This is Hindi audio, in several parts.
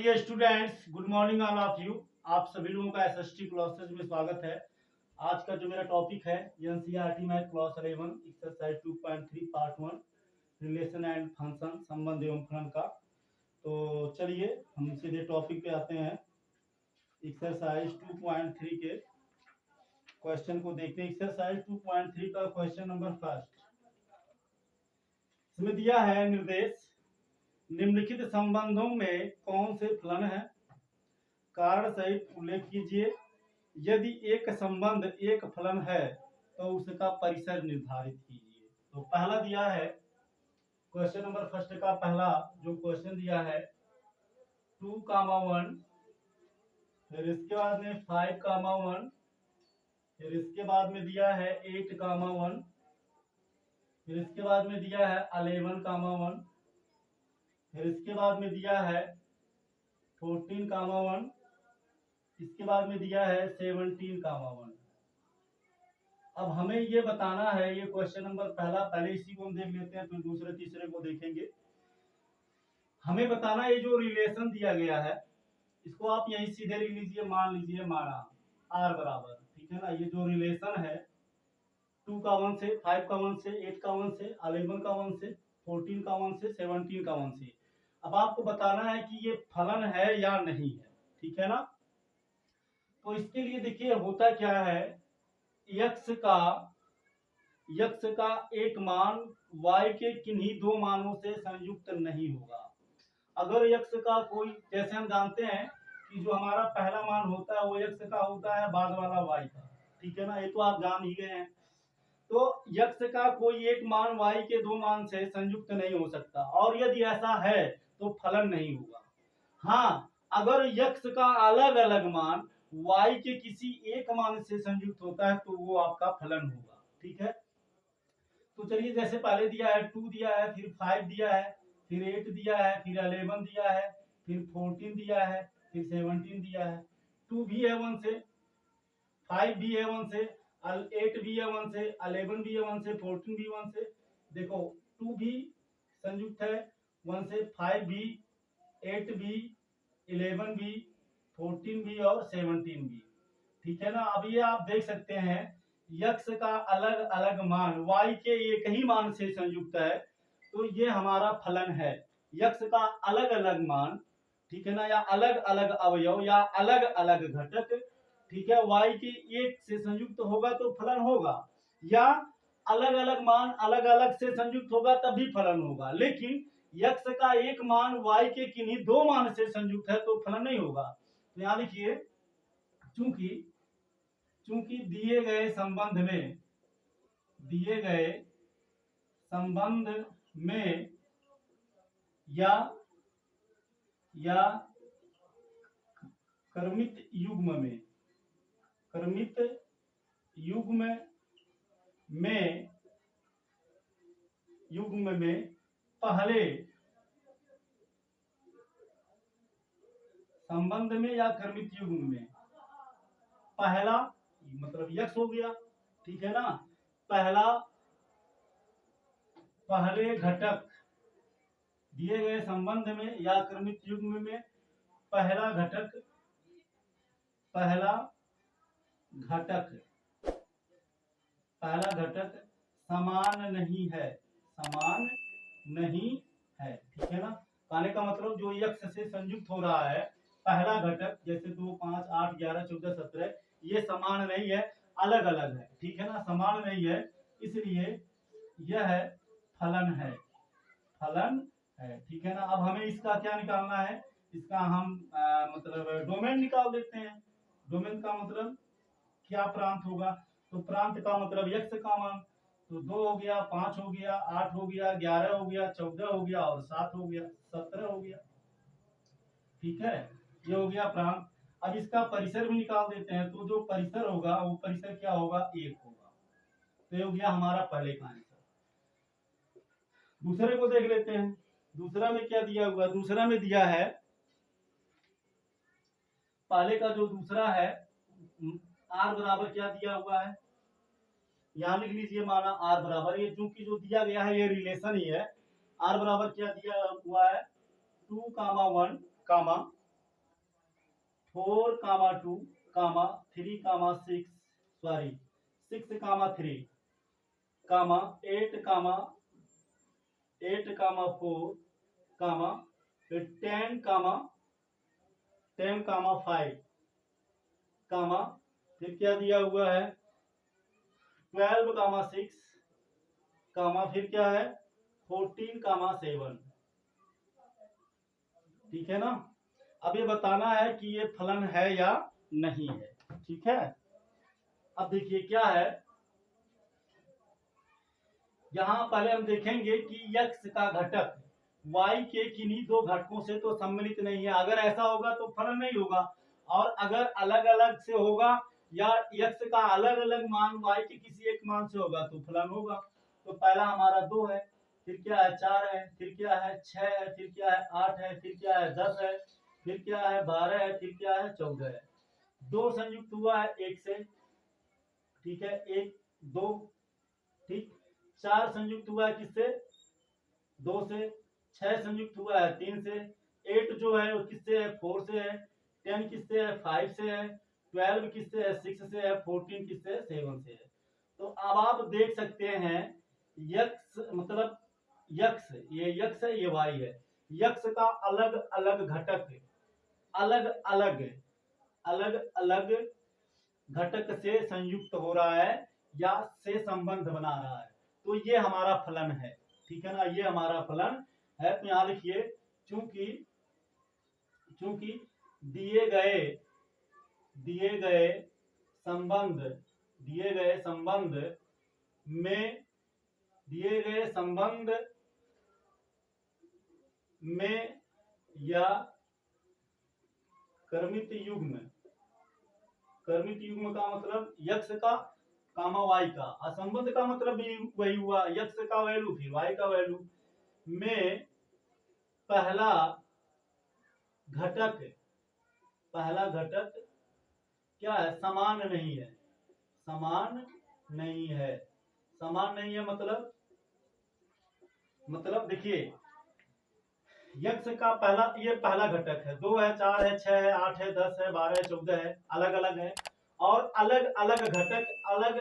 Dear students, good morning all of you. आप सभी लोगों का एसएसटी क्लासेज में स्वागत है। आज का जो मेरा टॉपिक है NCERT math class 11 exercise 2.3 part 1 relation and function, संबंध एवं फलन का। तो चलिए हम सीधे टॉपिक पे आते हैं। एक्सरसाइज 2.3 के क्वेश्चन को देखते हैं। एक्सरसाइज 2.3 का क्वेश्चन नंबर फर्स्ट, इसमें दिया है निर्देश, निम्नलिखित संबंधों में कौन से फलन है, कारण सहित उल्लेख कीजिए। यदि एक संबंध एक फलन है तो उसका परिसर निर्धारित कीजिए। तो पहला दिया है क्वेश्चन नंबर फर्स्ट का पहला जो क्वेश्चन दिया है 2,1, फिर इसके बाद में 5,1, फिर इसके बाद में दिया है 8,1, फिर इसके बाद में दिया है 11,1, फिर इसके बाद में दिया है 14,1, इसके बाद में दिया है 17,1। अब हमें ये बताना है, ये क्वेश्चन नंबर पहला, पहले इसी को हम देख लेते हैं फिर दूसरे तीसरे को देखेंगे। हमें बताना ये जो रिलेशन दिया गया है इसको आप यहीं सीधे लिख लीजिए, मान लीजिए माना आर बराबर, ठीक है ना। ये जो रिलेशन है 2,1 से, 5,1 से, 8,1 से, 11,1 से, 14,1 से, 17,1 से। अब आपको बताना है कि ये फलन है या नहीं है, ठीक है ना। तो इसके लिए देखिए होता क्या है, यक्स का एक मान y के किन्हीं दो मानों से संयुक्त नहीं होगा। अगर यक्स का कोई, जैसे हम जानते हैं कि जो हमारा पहला मान होता है वो यक्स का होता है, बाद वाला y का, ठीक है ना, ये तो आप जान ही गए हैं। तो यक्स का कोई एक मान y के दो मान से संयुक्त नहीं हो सकता, और यदि ऐसा है तो फलन नहीं होगा। हाँ, अगर यक्स का अलग अलग मान y के किसी एक मान से संयुक्त होता है तो वो आपका फलन होगा, ठीक है। तो चलिए, जैसे पहले दिया है 2 दिया है, फिर 5 दिया है, फिर 8 दिया है, फिर 11 दिया है, फिर 14 दिया है, फिर 17 दिया है। 2 भी है 1 से, 5 भी है 1 से, 8 भी है 1 से, 11 भी है 1 से, 14 भी 1 से। देखो 2 भी संयुक्त है 1 से, 5 भी, 8 भी, 11 भी, 14 भी और 17 भी, ठीक है ना। अब ये आप देख सकते हैं यक्स का अलग अलग मान y के एक ही मान से संयुक्त है, तो ये हमारा फलन है। यक्स का अलग अलग मान, ठीक है ना, या अलग अलग अवयव या अलग अलग घटक, ठीक है, y के एक से संयुक्त होगा तो फलन होगा, या अलग अलग मान अलग अलग से संयुक्त होगा तभी फलन होगा। लेकिन यक्स का एक मान y के किन्हीं दो मान से संयुक्त है तो फलन नहीं होगा। तो यहां लिखिए, चूंकि दिए गए संबंध में या क्रमित युग्म में पहले संबंध में या क्रमित युग्म में पहला मतलब यक्स हो गया, ठीक है ना, पहले घटक दिए गए संबंध में या क्रमित युग्म में पहला घटक समान नहीं है, ठीक है ना। कहने का मतलब जो यक्स से संयुक्त हो रहा है पहला घटक, जैसे 2, 5, 8, 11, 14, 17, ये समान नहीं है, अलग अलग है, ठीक है ना, समान नहीं है, इसलिए यह फलन है, ठीक है ना। अब हमें इसका क्या निकालना है, इसका हम मतलब डोमेन निकाल देते हैं। डोमेन का मतलब क्या प्रांत होगा, तो प्रांत का मतलब यक्स का मान, तो 2 हो गया, 5 हो गया, 8 हो गया, 11 हो गया, 14 हो गया और 7 हो गया, 17 हो गया, ठीक है, ये हो गया प्रांत। अब इसका परिसर भी निकाल देते हैं, तो जो परिसर होगा वो परिसर क्या होगा, 1 होगा। तो ये हो गया हमारा पहले का आंसर। दूसरे को देख लेते हैं। दूसरा में क्या दिया हुआ, दूसरा में दिया है, पहले का जो दूसरा है आर बराबर क्या दिया हुआ है, यहां लिख लीजिए, माना आर बराबर, ये चूंकि जो दिया गया है ये रिलेशन ही है। आर बराबर क्या दिया हुआ है 2,1, 4, 2, 3, 6, सॉरी 6, 3, 8, 8, 4, फिर 10, 5, फिर क्या दिया हुआ है 12, 6, फिर क्या है 14, 7। ठीक है ना। अब ये बताना है कि ये फलन है या नहीं है। ठीक है। अब देखिए क्या है, यहाँ पहले हम देखेंगे कि x का घटक y के किन्हीं दो घटकों से तो सम्मिलित नहीं है। अगर ऐसा होगा तो फलन नहीं होगा, और अगर अलग अलग से होगा या x का अलग अलग मान y के किसी एक मान से होगा तो फलन होगा। तो पहला हमारा 2 है, फिर क्या है 4 है, फिर क्या है 6 है, फिर क्या है 8 है, फिर क्या है 10 है, फिर क्या है 12 है, फिर क्या है 14 है। 2 संयुक्त हुआ है 1 से, ठीक है 1 2, ठीक। 4 संयुक्त हुआ है किससे 2 से। 6 संयुक्त हुआ है 3 से। 8 जो है वो किससे है 4 से है। 10 किससे है 5 से है। 12 किससे है 6 से है। 14 किससे है 7 से है। तो अब आप देख सकते हैं यक्स मतलब यक्स, ये यक्स है ये वाई है। यक्स का अलग अलग घटक अलग अलग अलग अलग घटक से संयुक्त हो रहा है या से संबंध बना रहा है, तो ये हमारा फलन है। ठीक है ना, ये हमारा फलन है। तो यहां लिखिए चूंकि चूंकि दिए गए संबंध में या क्रमित युग्म का मतलब यक्स का कामा वाई का, असंबंध का मतलब भी वही हुआ, यक्स का वैल्यू फिर वाई का वैल्यू में पहला घटक क्या है समान नहीं है। समान नहीं है मतलब देखिए यक्स का पहला घटक है 2 है 4 है 6 है 8 है 10 है 12 है 14 है, अलग अलग है, और अलग अलग घटक अलग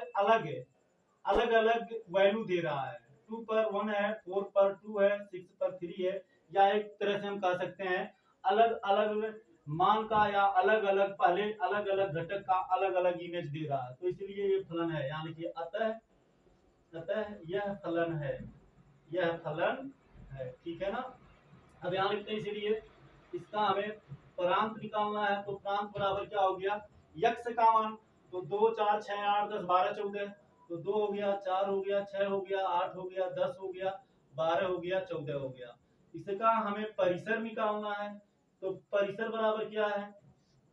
अलग वैल्यू दे रहा है। 2 पर 1 है, 4 पर 2 है, 6 पर 3 है, या एक तरह से हम कह सकते हैं अलग अलग मान का या अलग अलग पहले अलग अलग घटक का अलग अलग इमेज दे रहा है। तो इसलिए ये फलन है, यानी कि अतः यह फलन है। ठीक है ना। अब यहाँ लिखते हैं, इसीलिए इसका हमें प्रांत निकालना है। तो प्रांत बराबर क्या हो गया यक्स का मान, तो 2 4 6 8 10 12 14, तो 2 हो गया 4 हो गया 6 हो गया 8 हो गया 10 हो गया 12 हो गया 14 हो गया। इसका हमें परिसर निकालना है। तो परिसर बराबर क्या है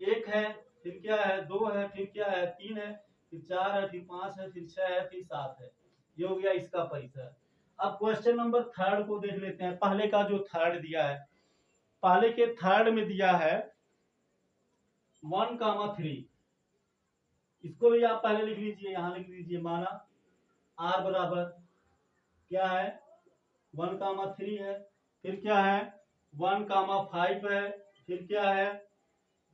1 है, फिर क्या है 2 है, फिर क्या है 3 है, फिर 4 है, फिर 5 है, फिर 6 है, फिर 7 है। ये हो गया इसका परिसर। अब क्वेश्चन नंबर 3 को देख लेते हैं। पहले का जो 3 दिया है, पहले के 3 में दिया है 1, 3। इसको भी आप पहले लिख लीजिए, यहां लिख लीजिए। माना r बराबर क्या है 1, 3 है, फिर क्या है 1, 5 है, फिर क्या है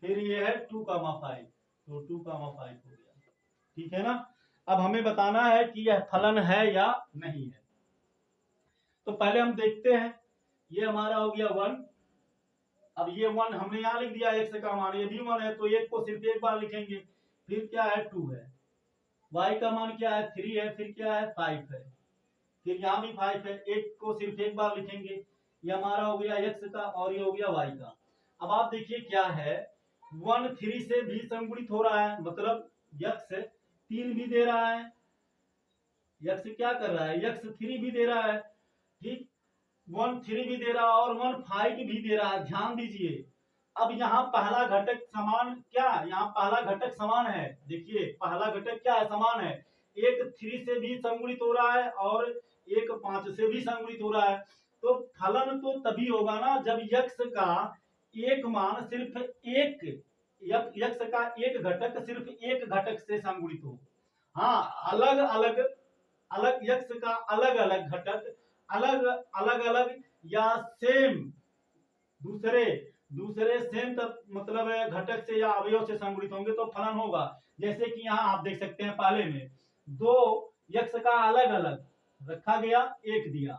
फिर ये है 2, 5, तो 2, 5 हो गया। ठीक है ना। अब हमें बताना है कि यह फलन है या नहीं है। तो पहले हम देखते हैं, ये हमारा हो गया 1। अब ये 1 हमने यहाँ लिख दिया, x का मान ये भी 1 है, तो 1 को सिर्फ एक बार लिखेंगे। फिर क्या है 2 है, y का मान क्या है 3 है, फिर क्या है 5 है, फिर यहाँ भी 5 है, 1 को सिर्फ एक बार लिखेंगे। ये हमारा हो गया x का और ये हो गया y का। अब आप देखिए क्या है 1 3 से भी संगुणित हो रहा है, मतलब x 3 भी दे रहा है, x क्या कर रहा है x 3 भी दे रहा है, ठीक 1 3 भी दे रहा है और 1 5 भी दे रहा है। ध्यान दीजिए, अब यहाँ पहला घटक समान क्या, यहाँ पहला घटक समान है। देखिए पहला घटक क्या है समान है, एक 3 से भी संगुणित हो रहा है और एक 5 से भी संगुणित हो रहा है। तो फलन तो तभी होगा ना जब यक्स का एक मान सिर्फ एक यक्स का एक घटक सिर्फ एक घटक से संगुणित हो। हाँ अलग अलग यक्स का अलग अलग घटक अलग अलग या सेम दूसरे दूसरे सेम मतलब घटक से या अवयव से संगुणित होंगे तो फलन होगा। जैसे कि यहाँ आप देख सकते हैं पहले में दो यक्ष का अलग अलग रखा गया, एक दिया,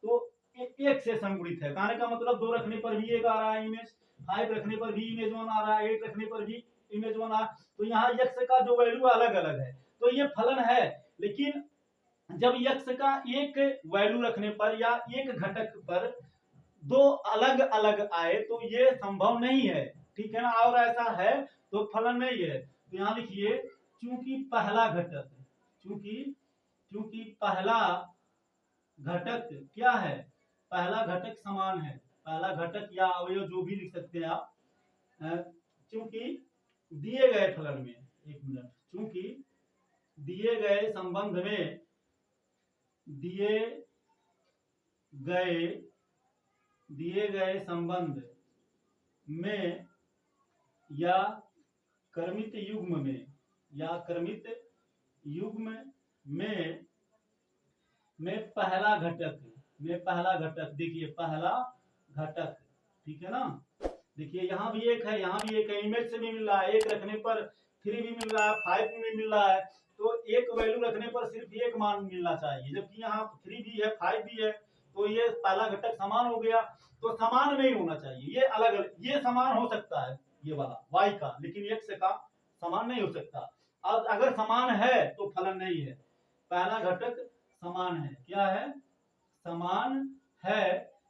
तो एक से संगुणित है। कहने का मतलब 2 रखने पर भी एक आ रहा है इमेज, 5 रखने पर भी इमेज 1 आ रहा है, 8 रखने पर भी इमेज 1 आ रहा है। तो यहाँ यक्ष का जो वैल्यू अलग अलग है तो ये फलन है। लेकिन जब यक्ष का एक वैल्यू रखने पर या एक घटक पर दो अलग अलग आए तो ये संभव नहीं है, ठीक है ना। और ऐसा है तो फलन नहीं है। तो यहाँ लिखिए चूंकि पहला घटक, चूंकि पहला घटक क्या है, पहला घटक समान है, पहला घटक या अवयव जो भी लिख सकते हैं आप, चूंकि दिए गए फलन में, एक मिनट, चूंकि दिए गए संबंध में, दिए गए संबंध में या क्रमित युग्म में, या क्रमित युग्म में पहला घटक देखिए पहला घटक, ठीक है ना। देखिए यहाँ भी एक है, यहाँ भी एक है, इमेज से भी मिल रहा है, एक रखने पर 3 भी मिल रहा है, 5 भी मिल रहा है। तो एक वैल्यू रखने पर सिर्फ एक मान मिलना चाहिए, जबकि यहाँ 3 भी है, 5 भी है, तो ये पहला घटक समान हो गया। तो समान नहीं होना चाहिए, ये अलग अलग, ये समान हो सकता है ये वाला y का, लेकिन x का समान नहीं हो सकता। अब अगर समान है तो फलन नहीं है, पहला घटक समान है, क्या है, समान है।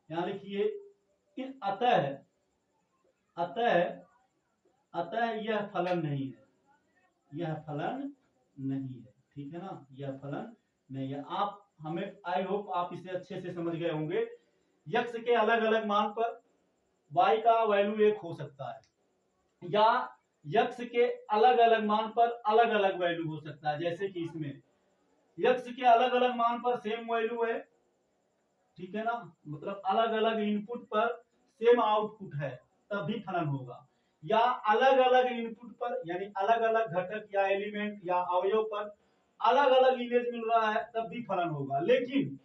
यहाँ लिखिए अतः यह फलन नहीं है, यह फलन नहीं है, ठीक है ना, यह फलन नहीं है। आप हमें आई होप आप इसे अच्छे से समझ गए होंगे। यक्ष के अलग अलग मान पर y का वैल्यू एक हो सकता है, या यक्ष के अलग अलग मान पर अलग अलग वैल्यू हो सकता है। जैसे कि इसमें यक्ष के अलग अलग मान पर सेम वैल्यू है, ठीक है ना, मतलब अलग अलग इनपुट पर सेम आउटपुट है, तब भी फलन होगा। या अलग अलग इनपुट पर, यानी अलग अलग घटक या एलिमेंट या अवयव पर अलग अलग इमेज मिल रहा है, तब भी फलन होगा। लेकिन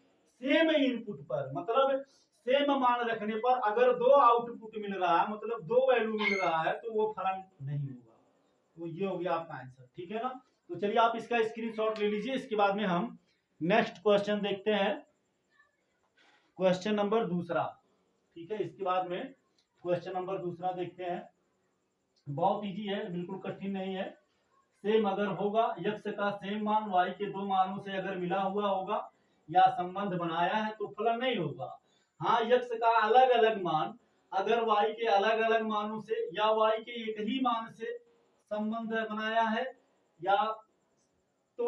सेम इनपुट पर, मतलब सेम मान रखने पर अगर 2 आउटपुट मिल रहा है, मतलब 2 वैल्यू मिल रहा है, तो वो फलन नहीं होगा। तो ये हो गया आपका आंसर, ठीक है ना। तो चलिए आप इसका स्क्रीनशॉट ले लीजिए। इसके बाद में हम नेक्स्ट क्वेश्चन देखते हैं, क्वेश्चन नंबर दूसरा, ठीक है। इसके बाद में क्वेश्चन नंबर दूसरा देखते हैं, बहुत इजी है, बिल्कुल कठिन नहीं है। सेम अगर होगा, यक्ष का सेम मान y के 2 मानों से अगर मिला हुआ होगा या संबंध बनाया है तो फलन नहीं होगा। हाँ, यक्ष का अलग अलग मान अगर y के अलग अलग मानों से या y के एक ही मान से संबंध बनाया है या, तो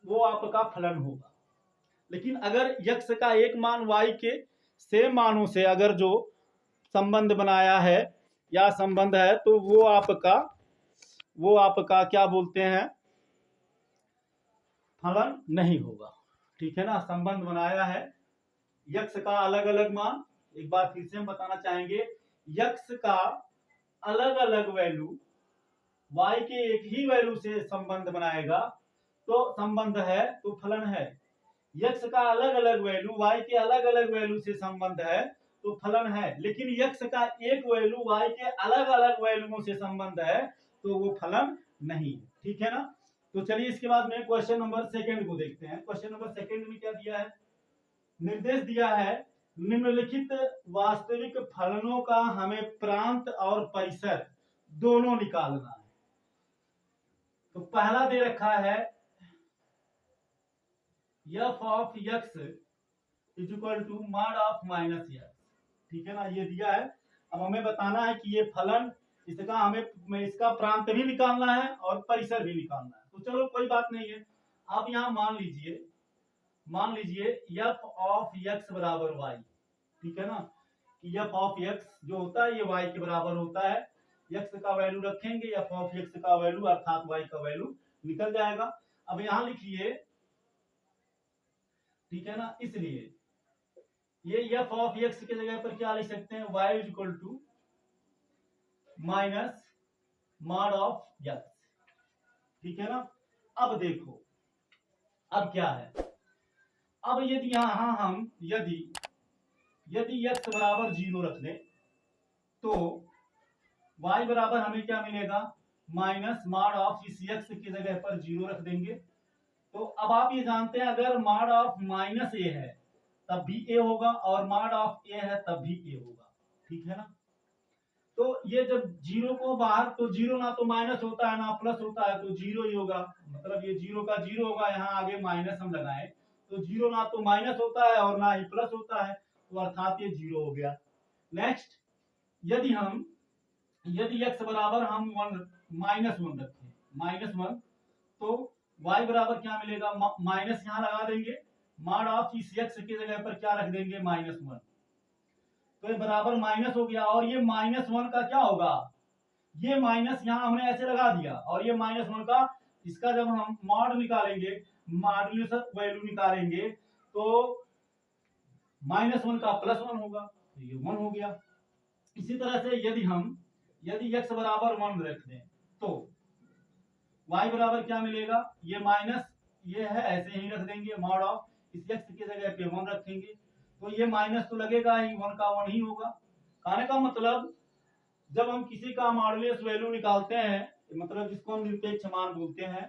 वो आपका फलन होगा। लेकिन अगर यक्ष का एक मान y के सेम मानों से अगर जो संबंध बनाया है या संबंध है, तो वो आपका क्या बोलते हैं, फलन नहीं होगा, ठीक है ना। संबंध बनाया है यक्ष का अलग अलग मान, एक बार फिर से हम बताना चाहेंगे, यक्ष का अलग अलग वैल्यू y के एक ही वैल्यू से संबंध बनाएगा तो संबंध है, तो फलन है। यक्ष का अलग अलग वैल्यू y के अलग अलग वैल्यू से संबंध है तो फलन है। लेकिन यक्ष का एक वैल्यू y के अलग अलग वैल्यूओं से संबंध है तो वो फलन नहीं है, ठीक है ना। तो चलिए इसके बाद में क्वेश्चन नंबर सेकंड को देखते हैं। क्वेश्चन नंबर सेकंड में क्या दिया है, निर्देश दिया है निम्नलिखित वास्तविक फलनों का हमें प्रांत और परिसर दोनों निकालना है। तो पहला दे रखा है f of x is equal to mod of minus x, ठीक है ना, ये दिया है। अब हमें बताना है कि ये फलन, इसका हमें इसका प्रांत भी निकालना है और परिसर भी निकालना है। तो चलो कोई बात नहीं है, आप यहाँ मान लीजिए f ऑफ x बराबर y, ठीक है ना, कि f ऑफ x जो होता है ये y के बराबर होता है। x का वैल्यू रखेंगे, f ऑफ x का वैल्यू अर्थात y का वैल्यू निकल जाएगा। अब यहाँ लिखिए, ठीक है ना, इसलिए ये f ऑफ x की जगह पर क्या लिख सकते हैं, y is equal to minus mod of x, ठीक है ना। अब देखो अब क्या है, अब यदि यहां हम यदि x बराबर 0 रख दें तो y बराबर हमें क्या मिलेगा, माइनस मॉड ऑफ इस x की जगह पर 0 रख देंगे। तो अब आप ये जानते हैं अगर मॉड ऑफ माइनस ए है तब भी ए होगा और मॉड ऑफ ए है तब भी ए होगा, ठीक है ना। तो ये जब जीरो को बाहर, तो जीरो ना तो माइनस होता है ना प्लस होता है, तो जीरो ही होगा, मतलब ये जीरो का जीरो होगा, यहाँ आगे माइनस हम लगाए तो जीरो ना तो माइनस होता है और ना ही प्लस होता है, तो अर्थात ये जीरो हो गया। नेक्स्ट, यदि x बराबर हम माइनस वन रखें, माइनस वन, तो y बराबर क्या मिलेगा, माइनस यहाँ लगा देंगे, मॉड ऑफ इस x की जगह पर क्या रख देंगे, माइनस वन, तो ये बराबर माइनस हो गया। और ये माइनस वन का क्या होगा, ये माइनस यहाँ हमने ऐसे लगा दिया और ये माइनस वन का, इसका जब हम मॉड निकालेंगे, मॉड्यूलस वैल्यू निकालेंगे, तो माइनस वन का प्लस वन होगा, तो ये वन हो गया। इसी तरह से यदि x बराबर वन रख दें तो y बराबर क्या मिलेगा, ये माइनस ये है ऐसे ही रख देंगे, मॉड ऑफ इस x की जगह पे वन रखेंगे, तो ये माइनस तो लगेगा ही, वन का वन ही होगा। कहने का मतलब जब हम किसी का मॉडुलस वैल्यू निकालते हैं, मतलब जिसको हम निरपेक्ष मान बोलते हैं,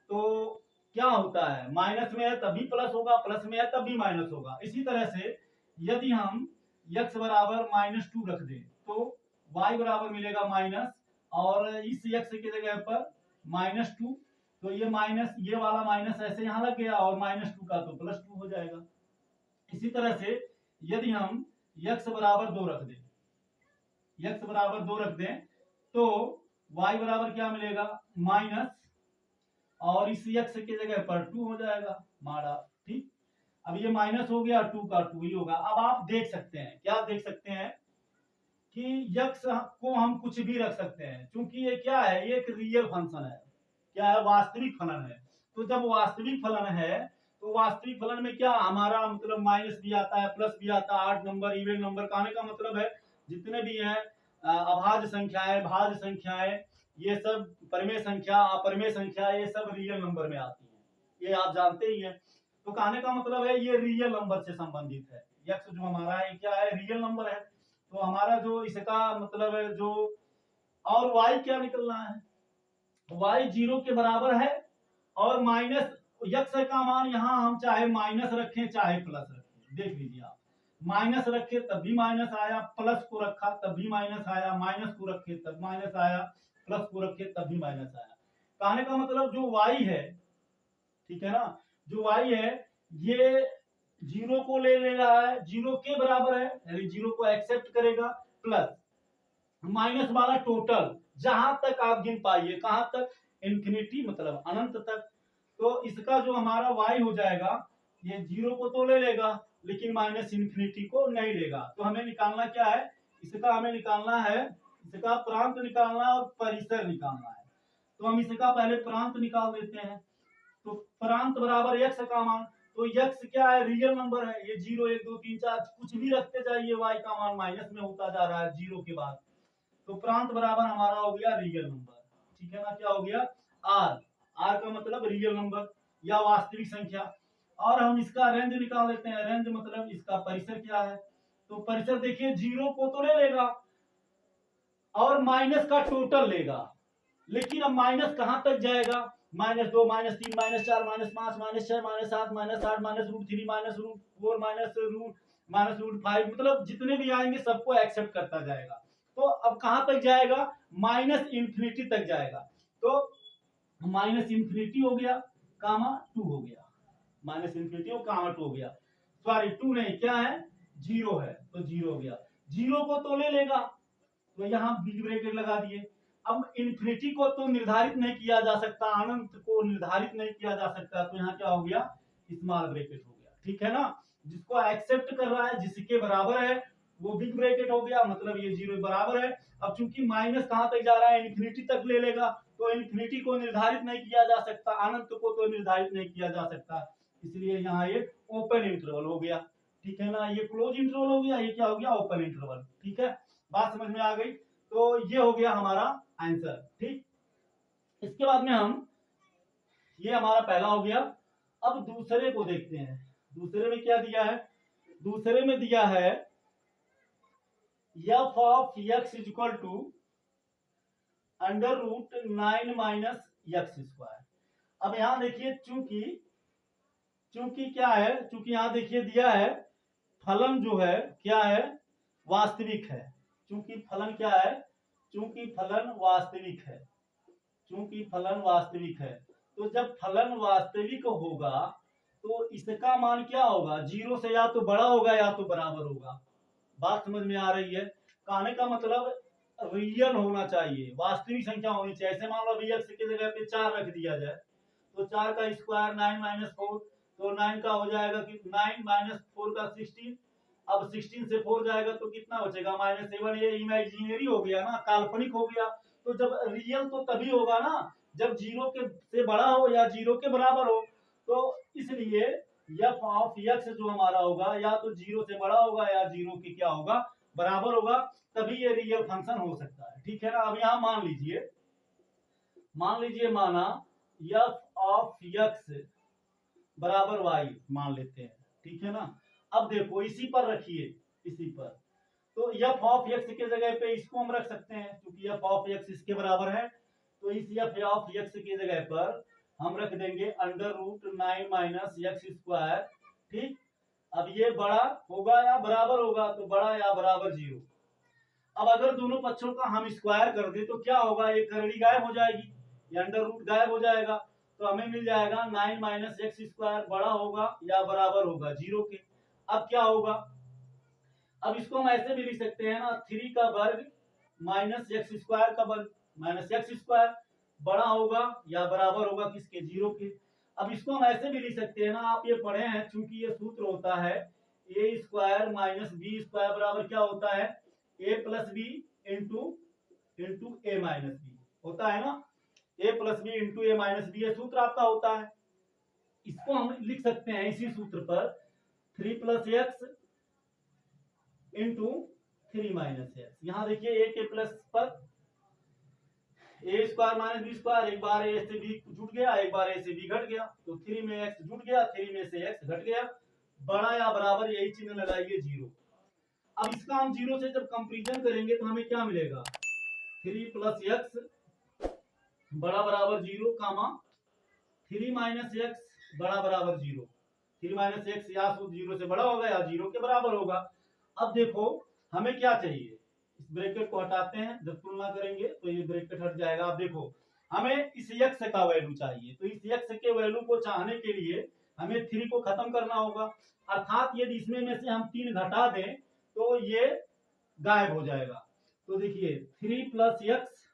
तो क्या होता है, माइनस में है तभी प्लस होगा, प्लस में है तभी माइनस होगा। इसी तरह से यदि हम x बराबर माइनस टू रख दें तो y बराबर मिलेगा माइनस, और इस x की जगह पर माइनस टू, तो ये माइनस, ये वाला माइनस ऐसे यहाँ लग गया और माइनस टू का तो प्लस टू हो जाएगा। इसी तरह से यदि हम x बराबर दो रख दें, x बराबर दो रख दें तो y बराबर क्या मिलेगा, माइनस, और इस x की जगह पर टू हो जाएगा माड़ा, ठीक। अब ये माइनस हो गया, टू का टू ही होगा। अब आप देख सकते हैं, क्या देख सकते हैं कि x को हम कुछ भी रख सकते हैं, क्योंकि ये क्या है, ये एक रियल फंक्शन है, क्या है, वास्तविक फलन है। तो जब वास्तविक फलन है तो वास्तविक फलन में क्या हमारा मतलब माइनस भी आता है, प्लस भी आता है, 8 नंबर, इवन नंबर, कहने का मतलब है जितने भी हैं अभाज्य संख्याएं, भाज्य संख्याएं, ये सब परिमेय संख्या, अपरिमेय संख्या, ये सब रियल नंबर में आती हैं, ये आप जानते ही हैं। तो कहने का मतलब है ये रियल नंबर से संबंधित है, x जो हमारा है क्या है, रियल नंबर है। तो हमारा जो इसका मतलब है जो, और y क्या निकलना है, y जीरो के बराबर है, और माइनस x का मान यहाँ हम चाहे माइनस रखें चाहे प्लस रखें, देख लीजिए आप, माइनस रखे तब भी माइनस आया, प्लस को रखा तब भी माइनस आया, माइनस को रखे तब माइनस आया, प्लस को रखे तब भी माइनस आया। कहने का मतलब जो y है, ठीक है ना, जो y है ये जीरो को ले रहा है, जीरो के बराबर है, यानी जीरो को एक्सेप्ट करेगा, प्लस माइनस वाला टोटल जहां तक आप गिन पाइए, कहां तक, इंफिनिटी मतलब अनंत तक। तो इसका जो हमारा y हो जाएगा, ये जीरो को तो ले लेगा लेकिन माइनस इंफिनिटी को नहीं लेगा। तो हमें निकालना क्या है, इसका हमें निकालना है, इसका प्रांत निकालना है और परिसर निकालना है। तो हम इसका पहले प्रांत निकाल देते हैं। तो प्रांत बराबर x का मान, तो x क्या है, रियल नंबर है, ये 0 1 2 3 4 कुछ भी रखते जाइए, y का मान माइनस में होता जा रहा है जीरो के बाद। तो प्रांत बराबर हमारा हो गया रियल नंबर, ठीक है ना, क्या हो गया, r का मतलब रियल नंबर या वास्तविक संख्या। और हम इसका रेंज निकाल लेते हैं, रेंज मतलब इसका परिसर क्या है। तो परिसर देखिए, जीरो को तो ले लेगा और माइनस का टोटल लेगा, लेकिन अब माइनस कहां तक जाएगा, माइनस दो, माइनस तीन, माइनस चार, माइनस पांच, माइनस छह, माइनस सात, माइनस आठ, minus root three, minus root four, minus root five, मतलब जितने भी आएंगे सबको एक्सेप्ट करता जाएगा। तो अब कहां तक जाएगा, माइनस इंफिनिटी तक जाएगा। तो माइनस इंफिनिटी हो गया, कामा टू हो गया, माइनस इंफिनिटी और कामा टू हो गया, सॉरी टू नहीं, क्या है, जीरो है, तो जीरो हो गया। जीरो को तो ले लेगा, तो यहाँ बिग ब्रैकेट लगा दिए। अब इन्फिनिटी को तो निर्धारित नहीं किया जा सकता, अनंत को निर्धारित नहीं किया जा सकता, तो यहाँ क्या हो गया, स्मॉल ब्रैकेट हो गया, ठीक है ना। जिसको एक्सेप्ट कर रहा है, जिसके बराबर है, वो बिग ब्रैकेट हो गया, मतलब ये जीरो बराबर है। अब चूंकि माइनस कहां तक जा रहा है, इन्फिनिटी तक ले लेगा, तो इन्फिनिटी को निर्धारित नहीं किया जा सकता, अनंत को तो निर्धारित नहीं किया जा सकता, इसलिए यहाँ ये ओपन इंटरवल हो गया, ठीक है ना। ये क्लोज इंटरवल हो गया, ये क्या हो गया, ओपन इंटरवल, ठीक है, बात समझ में आ गई। तो ये हो गया हमारा आंसर, ठीक। इसके बाद में हम, ये हमारा पहला हो गया। अब दूसरे को देखते हैं, दूसरे में क्या दिया है, दूसरे में दिया है f of x is equal to √9 minus x square. अब यहां देखिए चूंकि क्या है, चूंकि यहां देखिए दिया है फलन जो है क्या है, वास्तविक है। चूंकि फलन क्या है, चूंकि फलन वास्तविक है, चूंकि फलन वास्तविक है, तो जब फलन वास्तविक होगा तो इसका मान क्या होगा, 0 से या तो बड़ा होगा या तो बराबर होगा। बात समझ में आ रही है? कहने का मतलब रियल होना चाहिए, वास्तविक संख्या होनी चाहिए। ऐसे मान लो अभी एक्स की जगह पे 4 रख दिया जाए, तो 4 का स्क्वायर 9 माइनस 4, तो 9 का हो जाएगा कि 9 माइनस 4 का 16। अब 16 से 4 जाएगा तो कितना बचेगा, -7। ये इमेजिनरी हो गया ना, काल्पनिक हो गया। तो जब रियल तो तभी होगा ना जब 0 के से बड़ा हो या 0 के बराबर हो। तो इसलिए एफ ऑफ एक्स जो हमारा होगा या तो 0 से बड़ा होगा या 0 के क्या होगा, बराबर होगा, तभी ये रियल फंक्शन हो सकता है। ठीक है ना? अब यहाँ मान लीजिए माना एफ ऑफ एक्स बराबर वाई मान लेते हैं। ठीक है ना? अब देखो इसी पर रखिए, इसी पर, तो एफ ऑफ एक्स के जगह पे इसको हम रख सकते हैं, क्योंकि एफ ऑफ एक्स इसके बराबर है। तो इस एफ ऑफ एक्स की जगह पर हम रख देंगे √9 माइनस एक्स स्क्वायर। ठीक, अब ये बड़ा होगा या बराबर होगा, तो बड़ा या बराबर 0। अब अगर दोनों पक्षों का हम स्क्वायर कर दे तो क्या होगा, एक करड़ी गायब हो जाएगी, ये अंडर रूट गायब हो जाएगा, तो हमें मिल जाएगा 9 माइनस एक्स स्क्वायर बड़ा होगा या बराबर होगा 0 के। अब क्या होगा, अब इसको हम ऐसे भी लिख सकते हैं ना, 3 का वर्ग माइनस एक्स स्क्वायर का वर्ग माइनस एक्स स्क्वायर बड़ा होगा या बराबर होगा किसके, 0 के। अब इसको हम ऐसे भी लिख सकते हैं ना, आप ये पढ़े हैं, चूंकि ये सूत्र होता है ए स्क्वायर माइनस बी स्क्वायर बराबर क्या होता है, ए प्लस बी इंटू ए माइनस बी होता है ना, ए प्लस बी इंटू ए माइनस बी, ये सूत्र आपका होता है। इसको हम लिख सकते हैं इसी सूत्र पर 3 plus x into 3 minus x. यहां देखिए ए के प्लस पर ए स्क्वायर माइनस बी स्क्वायर, एक बार ए से बी जुट गया, एक बार ए से बी घट गया, तो 3 में एक्स जुट गया, 3 में से एक्स घट गया, बड़ा या बराबर यही चिन्ह लगाइए 0। अब इसका हम 0 से जब कंपेरिजन करेंगे तो हमें क्या मिलेगा, 3 प्लस एक्स बड़ा बराबर 0 कामा 3 माइनस एक्स बड़ा बराबर 0। 3 माइनस एक्स या तो 0 से बड़ा होगा या 0 के बराबर होगा। अब देखो हमें क्या चाहिए, इस ब्रैकेट को हटाते हैं, जब तुलना करेंगे तो ये ब्रैकेट हट जाएगा। अब देखो हमें इस एक्स का वैल्यू चाहिए, तो इस एक्स के वैल्यू को चाहने के लिए हमें 3 को खत्म करना होगा, अर्थात यदि इसमें में से हम 3 घटा दें तो ये गायब हो जाएगा। तो देखिए 3 प्लस एक्स,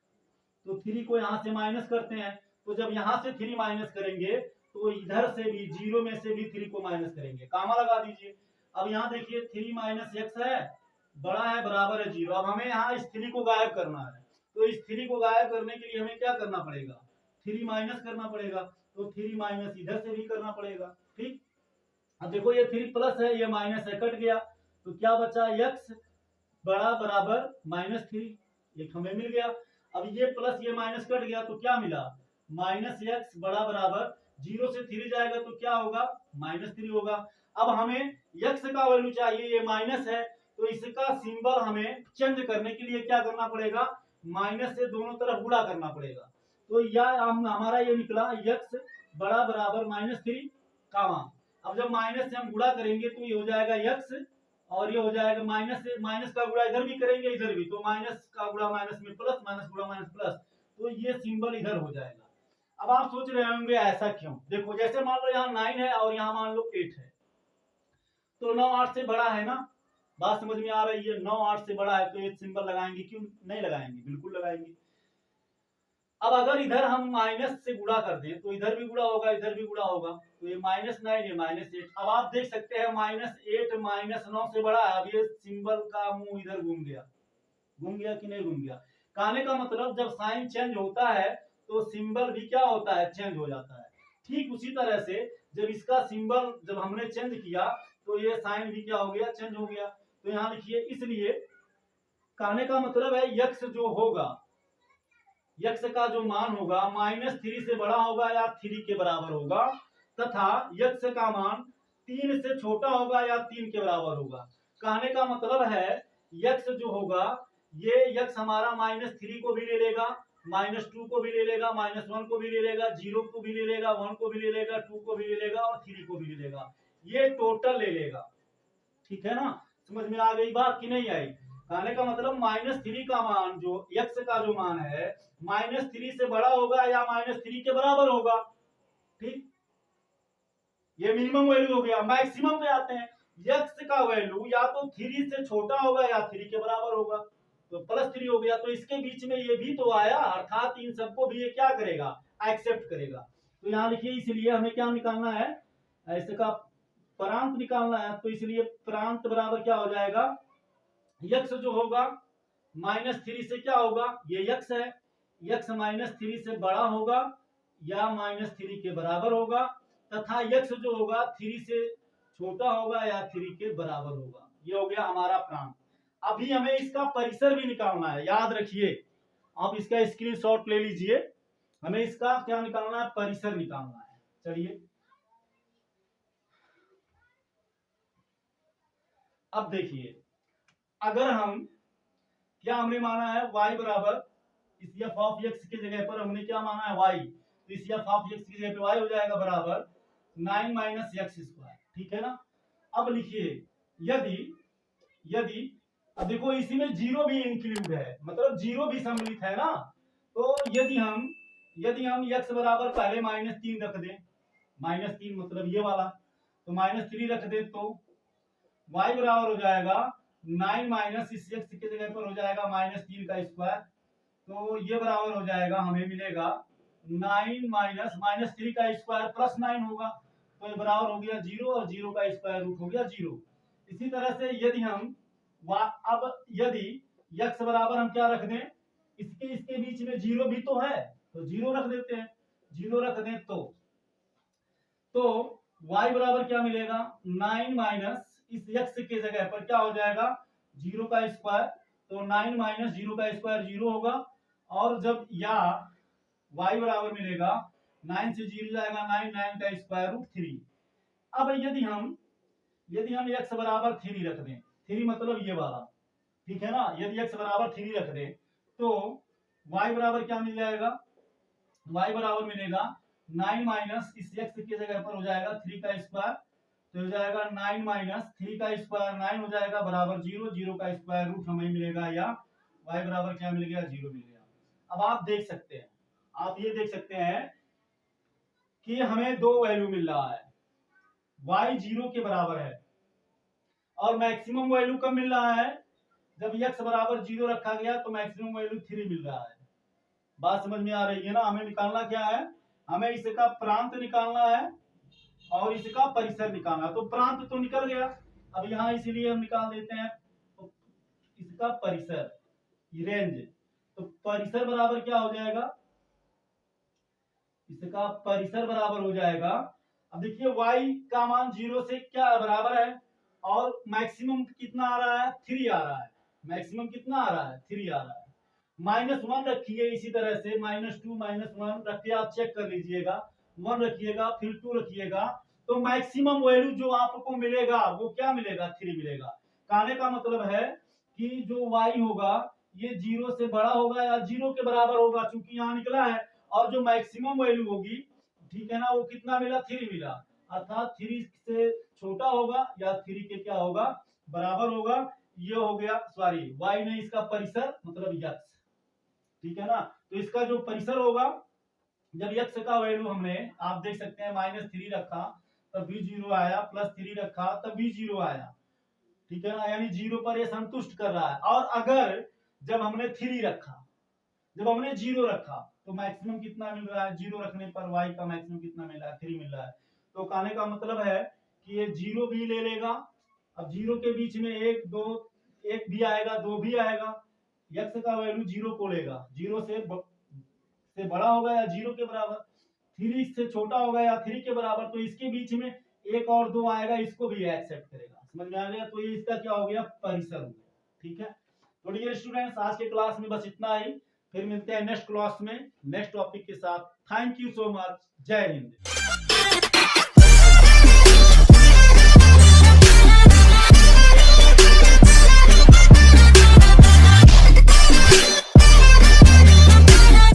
तो 3 को यहां से माइनस करते हैं, तो जब यहां से 3 माइनस करेंगे तो इधर से भी 0 में से भी 3 को माइनस करेंगे, कामा लगा दीजिए। अब यहाँ देखिए 3 माइनस एक्स है, बड़ा है बराबर है 0। अब हमें यहाँ इस 3 को गायब करना है, तो इस 3 को गायब करने के लिए हमें क्या करना पड़ेगा, 3 माइनस करना पड़ेगा, तो 3 माइनस इधर से भी करना पड़ेगा। ठीक, अब देखो ये 3 प्लस है, ये माइनस है, कट गया, तो क्या बचा, एक्स बड़ा बराबर -3, एक हमें मिल गया। अब ये प्लस ये माइनस कट गया तो क्या मिला, -x बड़ा बराबर 0 से 3 जाएगा तो क्या होगा, -3 होगा। अब हमें x का वैल्यू चाहिए, ये माइनस है, तो इसका सिंबल हमें चेंज करने के लिए क्या करना पड़ेगा, माइनस से दोनों तरफ गुणा करना पड़ेगा। तो यह हमारा ये निकला x बड़ा बराबर -3 कामा, अब जब माइनस से हम गुणा करेंगे तो ये हो जाएगा x, और ये हो जाएगा माइनस से माइनस का गुणा इधर भी करेंगे इधर भी, तो माइनस का गुणा माइनस में प्लस, माइनस गुणा माइनस प्लस, तो ये सिंबल इधर हो जाएगा। अब आप सोच रहे होंगे ऐसा क्यों, देखो जैसे मान लो यहाँ 9 है और यहाँ मान लो 8 है, तो 9 8 से बड़ा है ना, बात समझ में आ रही है, 9 8 से बड़ा है तो ये सिंबल लगाएंगे, क्यों नहीं लगाएंगे, बिल्कुल लगाएंगे। अब अगर इधर हम माइनस से गुणा कर दें तो इधर भी गुणा होगा इधर भी गुणा होगा, तो ये -9 ये -8। अब आप देख सकते हैं -8 -9 से बड़ा है, अब ये सिंबल का मुंह इधर घूम गया कि नहीं घूम गया। कहने का मतलब जब साइन चेंज होता है तो सिंबल भी क्या होता है, चेंज हो जाता है। ठीक उसी तरह से जब इसका सिंबल जब हमने चेंज किया तो ये साइन भी क्या हो गया, चेंज हो गया। तो यहाँ लिखिए, इसलिए कहने का मतलब है यक्स जो होगा, यक्स का जो मान होगा -3 से बड़ा होगा या 3 के बराबर होगा, तथा यक्स का मान 3 से छोटा होगा या 3 के बराबर होगा। कहने का मतलब है यक्स जो होगा ये यक्स हमारा -3 को भी ले लेगा, -2 को भी ले लेगा, -1 को भी ले लेगा, 0 को भी ले लेगा, 1 को भी ले लेगा, 2 को भी ले लेगा और 3 को भी ले लेगा। ये टोटल ले लेगा। ठीक है ना, समझ में आ गई बात कि नहीं आई? कहने का मतलब -3 का मान जो यक्स का जो मान है -3 से बड़ा होगा या -3 के बराबर होगा। ठीक, ये मिनिमम वैल्यू हो गया। मैक्सिमम पे आते हैं, यक्स का वैल्यू या तो 3 से छोटा होगा या 3 के बराबर होगा, तो +3 हो गया। तो इसके बीच में ये भी तो आया, अर्थात इन सबको भी ये क्या करेगा, एक्सेप्ट करेगा। तो यहाँ लिखिए, इसलिए हमें क्या निकालना है, ऐसे का प्रांत निकालना है। तो इसलिए प्रांत बराबर क्या हो जाएगा, यक्स जो होगा -3 से क्या होगा, ये यक्स है, यक्स -3 से बड़ा होगा या -3 के बराबर होगा, तथा यक्स जो होगा 3 से छोटा होगा या 3 के बराबर होगा। ये हो गया हमारा प्रांत। अभी हमें इसका परिसर भी निकालना है, याद रखिए। आप इसका स्क्रीनशॉट ले लीजिए। हमें इसका क्या निकालना है, परिसर निकालना है। चलिए अब देखिए, अगर हम क्या हमने माना है y बराबर इस एफ ऑफ एक्स की जगह पर हमने क्या माना है y, तो इस एफ ऑफ एक्स की जगह पे y हो जाएगा बराबर 9 - x²। ठीक है ना। अब लिखिए, यदि यदि अब देखो इसी में 0 भी इंक्लूड है, मतलब 0 भी सम्मिलित है ना। तो यदि हम x बराबर पहले -3 रख दें, -3 मतलब ये वाला, तो -3 रख दे तो y बराबर हो जाएगा 9 - इस x की जगह पर हो जाएगा -3 का स्क्वायर। तो ये बराबर हो जाएगा, हमें मिलेगा 9 - -3 का स्क्वायर प्लस 9 होगा, तो ये बराबर हो गया 0 और 0 का स्क्वायर रूट हो गया 0। इसी तरह से यदि हम अब यदि x बराबर हम क्या रख दें, इसके बीच में 0 भी तो है, तो 0 रख देते हैं। 0 रख दें तो y बराबर क्या मिलेगा, 9 - इस x के जगह पर क्या हो जाएगा 0 का स्क्वायर, तो 9 - 0 का स्क्वायर 0 होगा। और जब या y बराबर मिलेगा 9 से 0 जाएगा 9, 9 का स्क्वायर रूट 3। अब यदि हम x बराबर 3 रख दें, 3 मतलब ये वाला, ठीक है ना। यदि x बराबर 3 रख दें तो y बराबर क्या मिल जाएगा, y बराबर मिलेगा 9 - इस x की जगह पर हो जाएगा 3 का स्क्वायर, तो हो जाएगा 9 - 3 का स्क्वायर 9 हो जाएगा बराबर 0, 0 का स्क्वायर रूट हमें मिलेगा या y बराबर क्या मिल गया, 0 मिल गया। अब आप देख सकते हैं, आप ये देख सकते हैं कि हमें दो वैल्यू मिल रहा है, y 0 के बराबर है और मैक्सिमम वैल्यू कब मिल रहा है, जब x बराबर 0 रखा गया तो मैक्सिमम वैल्यू 3 मिल रहा है। बात समझ में आ रही है ना। हमें निकालना क्या है, हमें इसका प्रांत निकालना है और इसका परिसर निकालना। तो प्रांत तो निकल गया, अब यहाँ इसीलिए हम निकाल देते हैं तो इसका परिसर, रेंज। तो परिसर बराबर क्या हो जाएगा, इसका परिसर बराबर हो जाएगा, अब देखिए y का मान 0 से क्या बराबर है और मैक्सिमम कितना आ रहा है, 3 आ रहा है। मैक्सिमम कितना आ रहा है, 3 आ रहा है। -1 रखिए, इसी तरह से -2 -1 रख के आप चेक कर लीजिएगा, 1 रखिएगा फिर 2 रखिएगा, तो मैक्सिमम वैल्यू जो आपको मिलेगा वो क्या मिलेगा, 3 मिलेगा। कहने का मतलब है कि जो y होगा ये 0 से बड़ा होगा या 0 के बराबर होगा, चूंकि यहाँ निकला है। और जो मैक्सिमम वैल्यू होगी, ठीक है ना, वो कितना मिला, 3 मिला, अर्थात 3 से छोटा होगा या 3 के क्या होगा, बराबर होगा। ये हो गया, सॉरी y नहीं, इसका परिसर मतलब यक्स, ठीक है ना। तो इसका जो परिसर होगा, जब यक्स का वैल्यू हमने आप देख सकते हैं -3 रखा तब भी 0 आया, +3 रखा तब भी 0 आया, ठीक है ना, यानी 0 पर ये संतुष्ट कर रहा है। और अगर जब हमने 3 रखा, जब हमने 0 रखा तो मैक्सिमम कितना मिल रहा है, 0 रखने पर y का मैक्सिमम कितना मिल रहा है, 3 मिल रहा है। तो कहने का मतलब है कि ये 0 भी ले लेगा। अब 0 के बीच में 1 2 1 भी आएगा, 2 भी आएगा, x का वैल्यू 0 को लेगा, 0 से बड़ा होगा या 0 के बराबर, 3 से छोटा होगा या 3 के बराबर, तो इसके बीच में 1 और 2 आएगा, इसको भी एक्सेप्ट करेगा। समझ में आ गया। तो ये इसका क्या हो गया, परिसर हो गया, ठीक है। तो डियर स्टूडेंट्स, आज के क्लास में बस इतना ही, फिर मिलते हैं नेक्स्ट क्लास में नेक्स्ट टॉपिक के साथ। थैंक यू सो मच, जय हिंद।